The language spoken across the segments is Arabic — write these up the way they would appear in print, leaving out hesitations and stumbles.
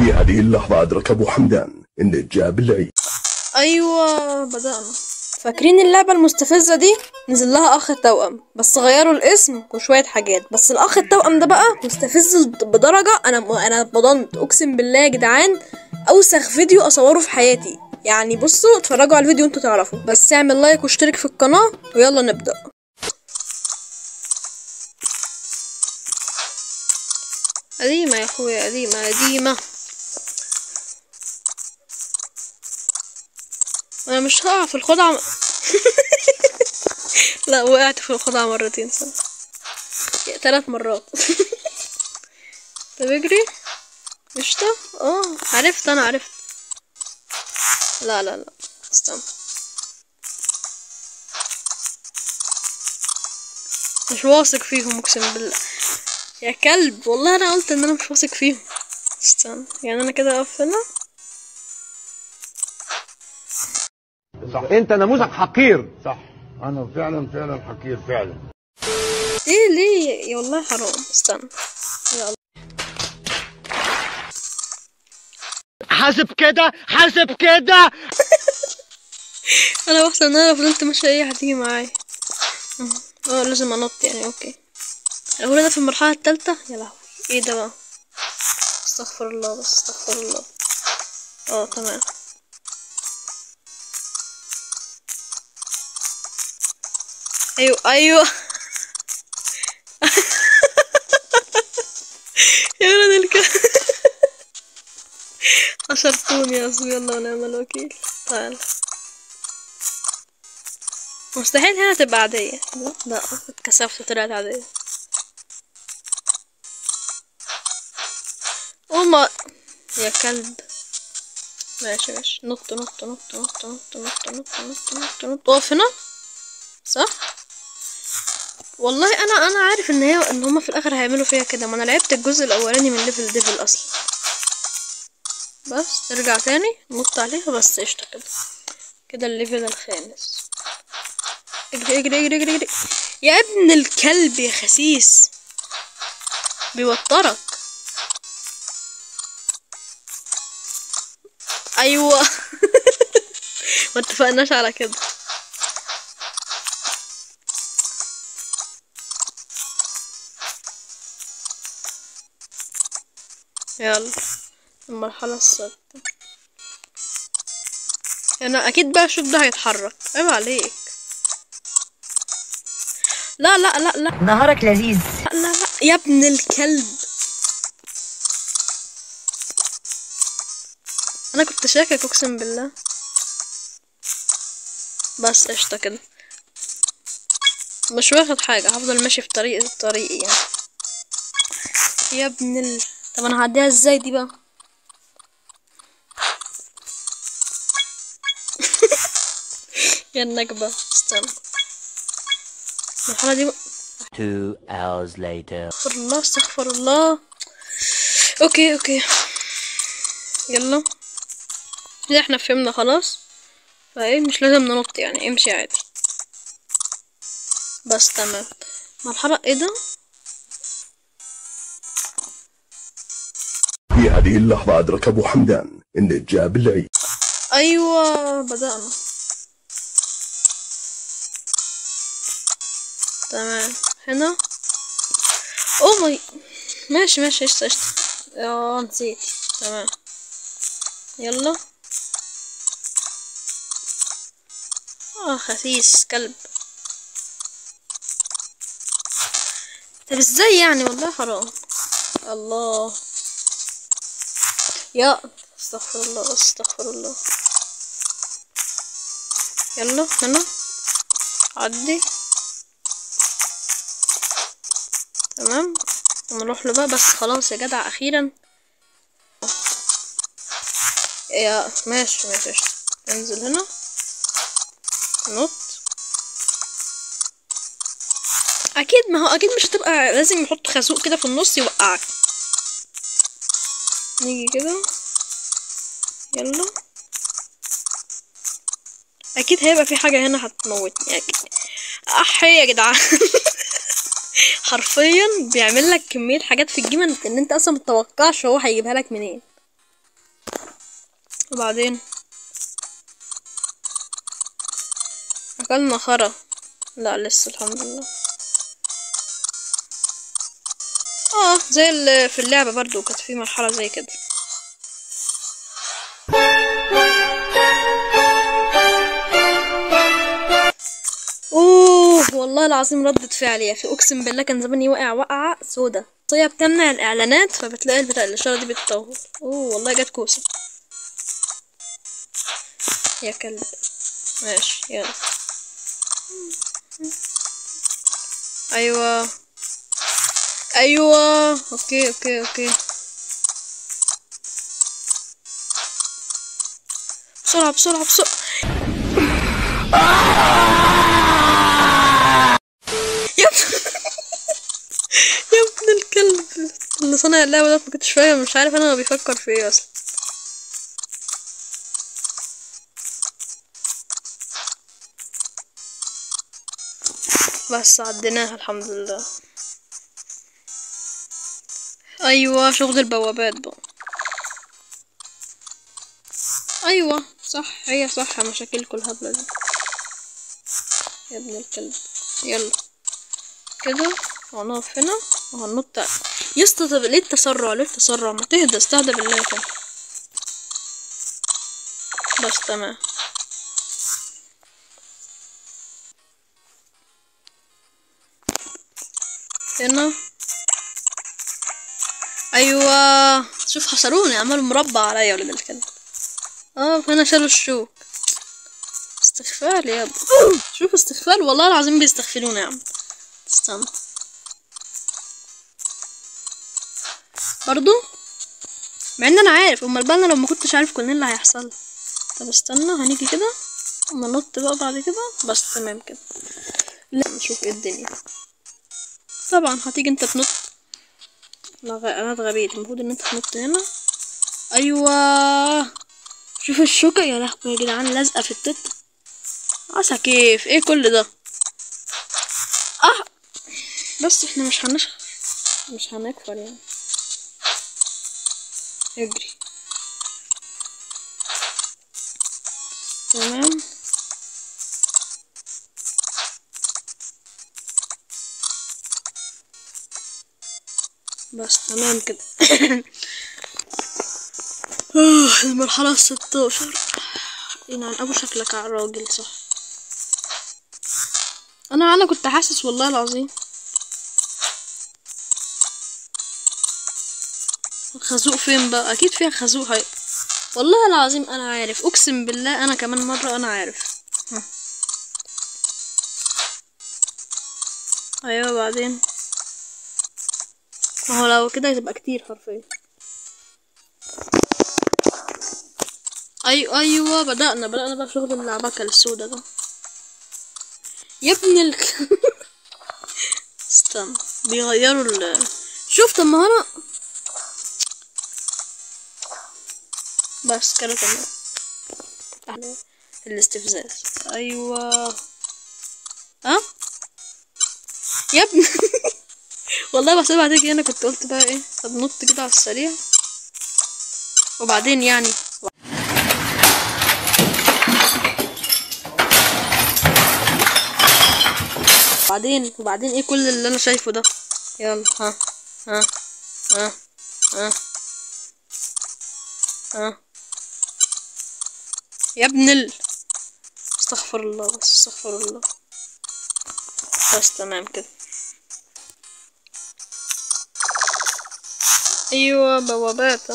في هذه اللحظة أدرك أبو حمدان إن جاب العيد. ايوه بدأنا. فاكرين اللعبة المستفزة دي؟ نزل لها اخ توأم بس غيروا الاسم وشوية حاجات، بس الاخ التوأم ده بقى مستفز بدرجة انا بضنت اقسم بالله يا جدعان. اوسخ فيديو اصوره في حياتي يعني. بصوا اتفرجوا على الفيديو وانتوا تعرفوا، بس اعمل لايك واشترك في القناة ويلا نبدأ. قديمة يا اخويا، قديمة. انا مش هقع في الخدعة لا وقعت في الخدعة مرتين صح، 3 مرات طب اجري قشطة. عرفت. لا استنى، مش واثق فيهم اقسم بالله يا كلب. والله انا قلت ان انا مش واثق فيهم. استنى يعني انا كده اقف هنا. صح، انت نموذج حقير. صح، انا فعلا حقير فعلا. ليه يا والله حرام. استنى يا الله. حاسب كده انا بحسب ان انا لو فضلت ماشية ايه هتيجي معايا. لازم انط يعني. اوكي هو ده في المرحلة الثالثة. يا لهوي ايه ده بقى. استغفر الله بس استغفر الله. تمام. ايوه يا ولد الكلب حشرتوني يا حسبي الله ونعم الوكيل. تعال مستحيل هنا تبقى عادية. لا اتكسفت طلعت عادية. وما يا كلب. ماشي نط اقف هنا صح. والله انا عارف ان هما في الاخر هيعملوا فيها كده. ما انا لعبت الجزء الاولاني من ليفل ديفل اصلا. بس ترجع تاني نط عليها بس قشطة كده الليفل الخامس. اجري يا ابن الكلب يا خسيس بيوترك. ايوه ما اتفقناش على كده. يلا المرحلة السادسة. انا اكيد بقى الشوط ده هيتحرك. عيب عليك. لا نهارك لذيذ. لا يا ابن الكلب. انا كنت شاكك اقسم بالله. بس قشطة كده مش واخد حاجة. هفضل ماشي في طريقي يعني. يا ابن طب انا هعديها ازاي دي بقى. يا النكبة. استنى المرحلة دي بقى. 2 hours later. استغفر الله. اوكي يلا كده احنا فهمنا خلاص. فايه مش لازم ننط يعني، امشي عادي. بس تمام. مرحلة ايه ده. في هذه اللحظة أدرك أبو حمدان إن جاب العيد. ايوه بدأنا. تمام هنا. ماي ماشي قشطة. نسيت. تمام يلا. خسيس كلب. طب ازاي يعني والله حرام. الله يا استغفر الله. يلا هنا عدي. تمام ونروح له بقى. بس خلاص يا جدع اخيرا. يا ماشي انزل هنا نط. اكيد ما هو اكيد مش هتبقى لازم يحط خازوق كده في النص يوقعك. نيجي كده يلا. اكيد هيبقى في حاجة هنا هتموتني اكيد. يا جدعان حرفيا بيعمل لك كمية حاجات في الجيم ان انت اصلا متوقعش هو هيجيبها لك منين. وبعدين اكلنا خرا. لا لسه الحمد لله. زي اللي في اللعبة برضو كانت في مرحلة زي كده. والله العظيم ردة فعل يا اخي، اقسم بالله كان زماني واقع وقعة سودا. هي بتمنع الاعلانات فبتلاقي الاشارة دي بتطول. والله جت كوسة يا كلب. ماشي يلا. ايوه اوكي بسرعة يا ابن الكلب اللي صنع اللعبة ده، ما كنتش فاهم، مش عارف انا بيفكر في ايه اصلا. بس عديناها الحمد لله. ايوه شغل البوابات بقى. ايوه صح، هي صح مشاكلكوا الهبلة دي يا ابن الكلب. يلا كده هنقف هنا وهننط. يا اسطى طب ليه التسرع؟ ما تهدى، استهدى بالله كده. بس تمام. هنا ايوه شوف حشروني، عملوا مربع عليا يا ولد الكلب. هنا شالوا الشوك. استغفال يا ابني. شوف استغفال، والله العظيم بيستغفلونا يا عم. استنى برضو، مع ان انا عارف، امال بالنا لو ما كنتش عارف كنا اللي هيحصل. طب استنى هنيجي كده اما ننط بقى بعد كده. بس تمام كده. لا نشوف ايه الدنيا. طبعا هتيجي انت تنط. انا اتغبيت، المفروض ان انت تنط هنا. ايوه شوف الشوكة يا لهوي يا جدعان، لازقة في التت. عسى كيف ايه كل ده. بس احنا مش هنكفر يعني. اجري تمام. بس تمام كده. المرحلة 16. نعم ابو شكلك على الراجل صح. انا كنت حاسس والله العظيم. الخازوق فين بقى؟ اكيد فيها خازوق. هاي والله العظيم انا عارف، اقسم بالله انا كمان مرة انا عارف. ايوه بعدين ما هو لو كده هتبقى كتير حرفيا. ايوه بدأنا بقى شغل اللعبكة السودا ده يا ابن استنى بيغيروا شوف طب ما انا بس كده تمام. الاستفزاز ايوه يا ابني. والله بحسبها هتيجي. انا كنت قلت بقى ايه، طب نط كده على السريع وبعدين يعني وبعدين ايه كل اللي انا شايفه ده. يلا يا ابن استغفر الله بس استغفر الله. بس تمام كده. ايوه بوابات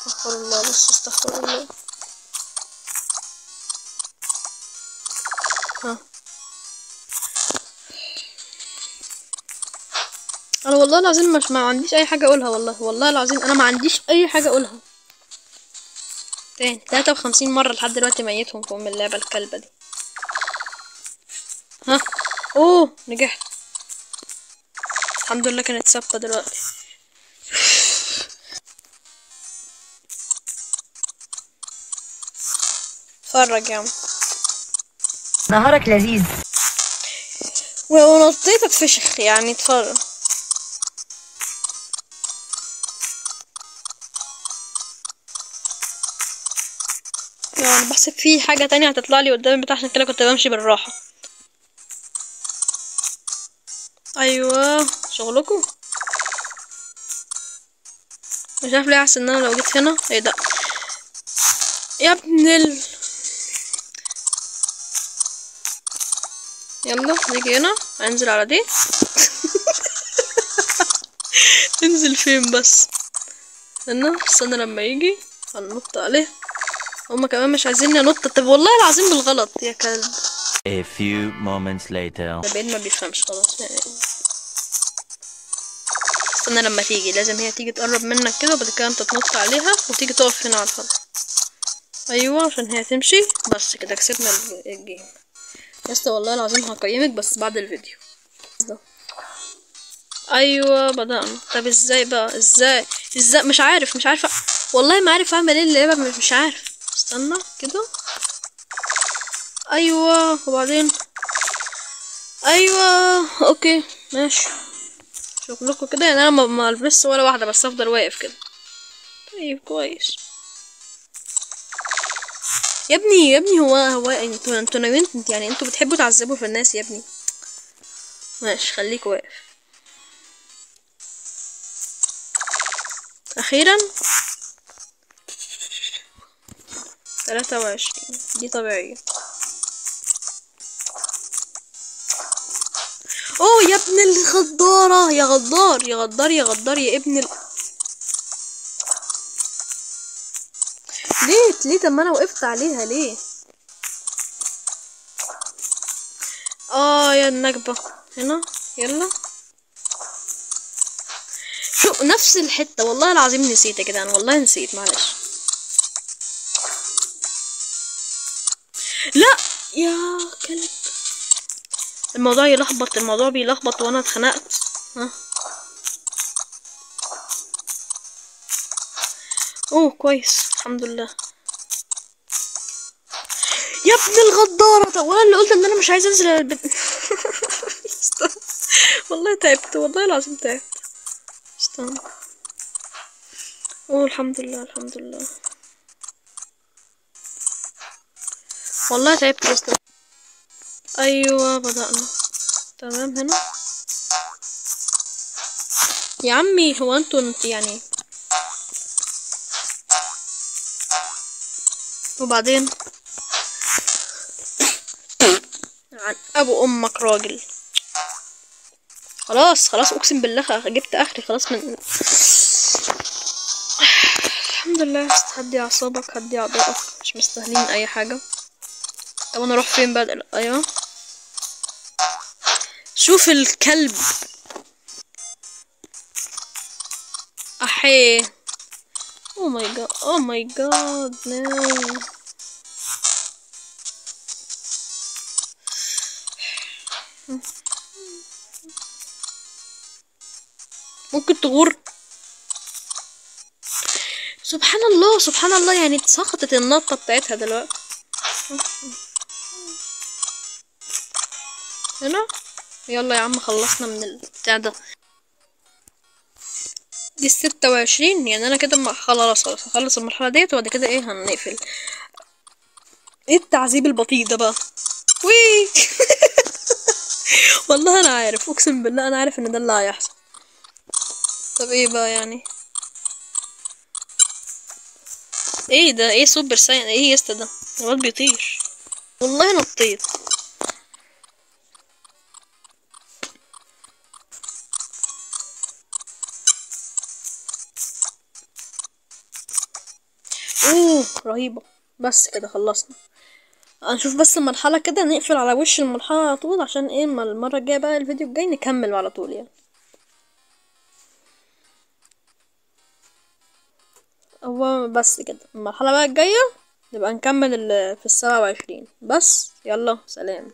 استغفر الله بس استغفر الله. انا والله العظيم مش ما عنديش اي حاجه اقولها. والله العظيم انا ما عنديش اي حاجه اقولها. تاني 53 مره لحد دلوقتي ميتهم في اللعبه الكلبه دي. نجحت الحمد لله. كانت ثابته دلوقتي. اتفرج يا عم. نهارك لذيذ. ونطيت اتفشخ يعني. اتفرج يعني انا بحسب في حاجة تانية هتطلع لي قدامي بتاع، عشان كده كنت بمشي بالراحة. ايوه شغلكم. مش عارف ليه حاسس ان انا لو جيت هنا ايه ده يا ابن يلا نيجي هنا انزل على دي. انزل فين بس؟ استنى لما يجي هننط عليه. هما كمان مش عايزيني انط. طب والله العظيم بالغلط يا كلب. A few moments later. ده بعيد ما بيفهمش خلاص يعني. استنى لما تيجي، لازم هي تيجي تقرب منك كده، وبعد كده انت تنط عليها وتيجي تقف هنا على الخط. ايوه عشان هي تمشي. بس كده كسبنا الجيم. يسطا والله العظيم هقيمك بس بعد الفيديو ده. ايوه بدأنا. طب ازاي بقى؟ ازاي مش عارفه والله ما عارف اعمل ايه اللعبة. مش عارف. استنى كده. ايوه وبعدين ايوه اوكي ماشي. شغلكوا كده يعني. انا ما البس ولا واحده بس افضل واقف كده. طيب كويس. يا ابني هو انتوا ناويين يعني انتوا بتحبوا تعذبوا في الناس يا ابني. ماشي خليك واقف. اخيرا 23 دي طبيعيه. اوه يا ابن الغدارة. يا غدار يا غدار يا غدار يا ابن ليه؟ طب ما انا وقفت عليها ليه؟ يا النكبة. هنا يلا. شو نفس الحتة. والله العظيم نسيت يا جدعان. والله نسيت معلش. لا يا كلب. الموضوع يلخبط. الموضوع بيلخبط وانا اتخنقت. اوه كويس الحمد لله. يا ابن الغدارة. طب وانا اللي قلت ان انا مش عايزه انزل البيت. والله تعبت. والله العظيم تعبت. استنى. اوه الحمد لله الحمد لله. والله تعبت يا اسطى. ايوه بدأنا. تمام هنا. يا عمي هو انت يعني. وبعدين عن ابو امك راجل. خلاص اقسم بالله جبت اخري خلاص من. الحمد لله. هدي اعصابك هدي اعضائك. مش مستاهلين اي حاجه. طب انا اروح فين بقى؟ ايوه شوف الكلب. احي. او ماي جاد نو. ممكن تغور. سبحان الله سبحان الله. يعني سقطت النطة بتاعتها دلوقتي. هنا يلا يا عم خلصنا من البتاع ده. دي 26. يعني انا كده خلاص هخلص المرحلة ديت وبعد كده ايه هنقفل. ايه التعذيب البطيء ده بقى؟ وي. والله انا عارف. اقسم بالله انا عارف ان ده اللي هيحصل. طب ايه بقى يعني؟ ايه ده؟ ايه سوبر ساين؟ ايه يسطا ده؟ الواد بيطير. والله نطيت. اوه رهيبة. بس كده خلصنا. هنشوف بس المرحلة كده نقفل على وش المرحلة على طول، عشان ايه المرة الجاية بقى الفيديو الجاي نكمل على طول يعني. هو بس كده المرحلة بقى الجاية نبقى نكمل في 27 بس. يلا سلام.